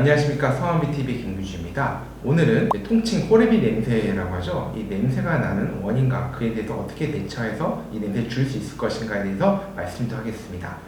안녕하십니까, 성함비TV 김규주입니다. 오늘은 통칭 호레비 냄새라고 하죠. 이 냄새가 나는 원인과 그에 대해서 어떻게 대처해서 이 냄새를 줄일 수 있을 것인가에 대해서 말씀도 하겠습니다.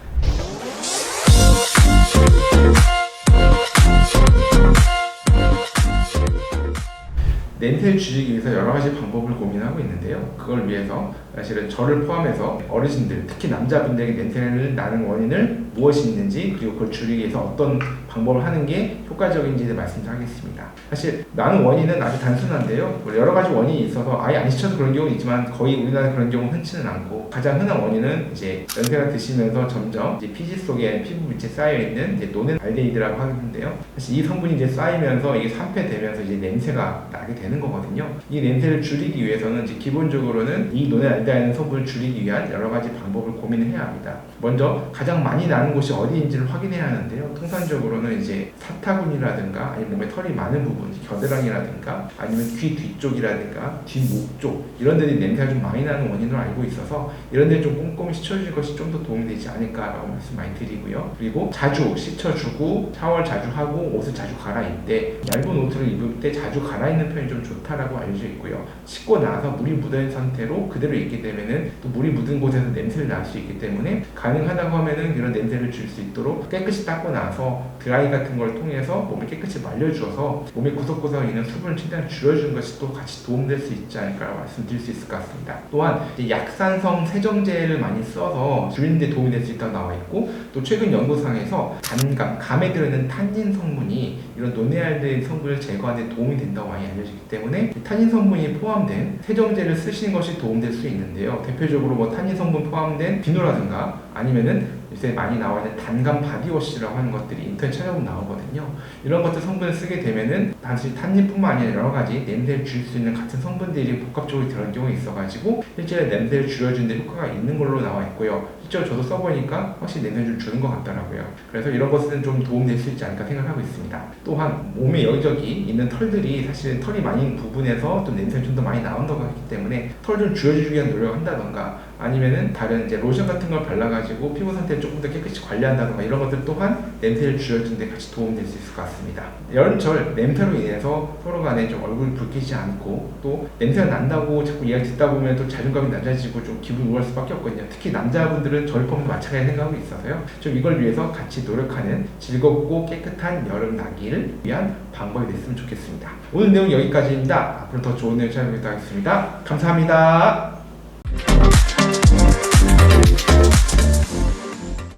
냄새를 줄이기 위해서 여러 가지 방법을 고민하고 있는데요. 그걸 위해서 사실은 저를 포함해서 어르신들, 특히 남자분들에게 냄새를 나는 원인을 무엇이 있는지, 그리고 그걸 줄이기 위해서 어떤 방법을 하는 게 효과적인지에 말씀드리겠습니다. 사실 나는 원인은 아주 단순한데요. 여러 가지 원인이 있어서 아예 안 씻어도 그런 경우는 있지만 거의 우리나라에 그런 경우는 흔치는 않고, 가장 흔한 원인은 이제 연세가 드시면서 점점 이제 피지 속에 피부 밑에 쌓여 있는 이제 노는 알데히드라고 하는데요. 사실 이 성분이 이제 쌓이면서 이게 산패되면서 이제 냄새가 나게 되는 거거든요. 이 냄새를 줄이기 위해서는 이제 기본적으로는 이 노네알데히드 성분을 줄이기 위한 여러 가지 방법을 고민해야 합니다. 먼저 가장 많이 나는 곳이 어디인지를 확인해야 하는데요. 통상적으로는 이제 사타구니라든가 아니면 몸에 털이 많은 부분, 겨드랑이라든가 아니면 귀 뒤쪽이라든가 뒷목 쪽, 이런 데들이 냄새가 좀 많이 나는 원인으로 알고 있어서 이런 데를 좀 꼼꼼히 씻어주는 것이 좀 더 도움이 되지 않을까라고 말씀 많이 드리고요. 그리고 자주 씻어주고 샤워를 자주 하고 옷을 자주 갈아입을 때, 얇은 옷을 입을 때 자주 갈아입는 편이 좀 좋다라고 알려져 있고요. 씻고 나서 물이 묻어있는 상태로 그대로 있게 되면은 또 물이 묻은 곳에서 냄새를 날 수 있기 때문에 가능하다고 하면은 이런 냄새를 줄 수 있도록 깨끗이 닦고 나서 드라이 같은 걸 통해서 몸을 깨끗이 말려주어서 몸에 구석구석에 있는 수분을 최대한 줄여주는 것이 또 같이 도움될 수 있지 않을까라고 말씀드릴 수 있을 것 같습니다. 또한 약산성 세정제를 많이 써서 줄이는 데 도움이 될 수 있다고 나와 있고, 또 최근 연구상에서 감에 들어있는 탄닌 성분이 이런 노네알데히드 성분을 제거하는 데 도움이 된다고 많이 알려지기 때문에 탄닌 성분이 포함된 세정제를 쓰시는 것이 도움될 수 있는데요. 대표적으로 뭐 탄닌 성분 포함된 비누라든가 아니면은 요새 많이 나와 있는 단감 바디워시라고 하는 것들이 인터넷 찾아보면 나오거든요. 이런 것들 성분을 쓰게 되면은 단지 탄닌뿐만 아니라 여러 가지 냄새를 줄일 수 있는 같은 성분들이 복합적으로 들어간 경우가 있어가지고 실제로 냄새를 줄여주는 데 효과가 있는 걸로 나와 있고요. 실제로 저도 써보니까 확실히 냄새를 주는 것 같더라고요. 그래서 이런 것은 좀 도움될 수 있지 않을까 생각하고 있습니다. 또한 몸에 여기저기 있는 털들이 사실은 털이 많이 있는 부분에서 또 냄새가 좀 더 많이 나온다고 하기 때문에 털 좀 줄여주기 위한 노력을 한다던가 아니면은 다른 이제 로션 같은 걸 발라가지고 피부 상태를 조금 더 깨끗이 관리한다던가 이런 것들 또한 냄새를 줄여주는 데 같이 도움이 될 수 있을 것 같습니다. 여름철 냄새로 인해서 서로 간에 좀 얼굴이 붉히지 않고 또 냄새가 난다고 자꾸 이야기 듣다 보면 또 자존감이 낮아지고 좀 기분이 우울할 수밖에 없거든요. 특히 남자분들은 저를 포함해서 마찬가지 생각하고 있어서요. 좀 이걸 위해서 같이 노력하는 즐겁고 깨끗한 여름 나기를 위한 방법이 됐으면 좋겠습니다. 오늘 내용 여기까지입니다. 앞으로 더 좋은 내용 찾아뵙도록 하겠습니다. 감사합니다.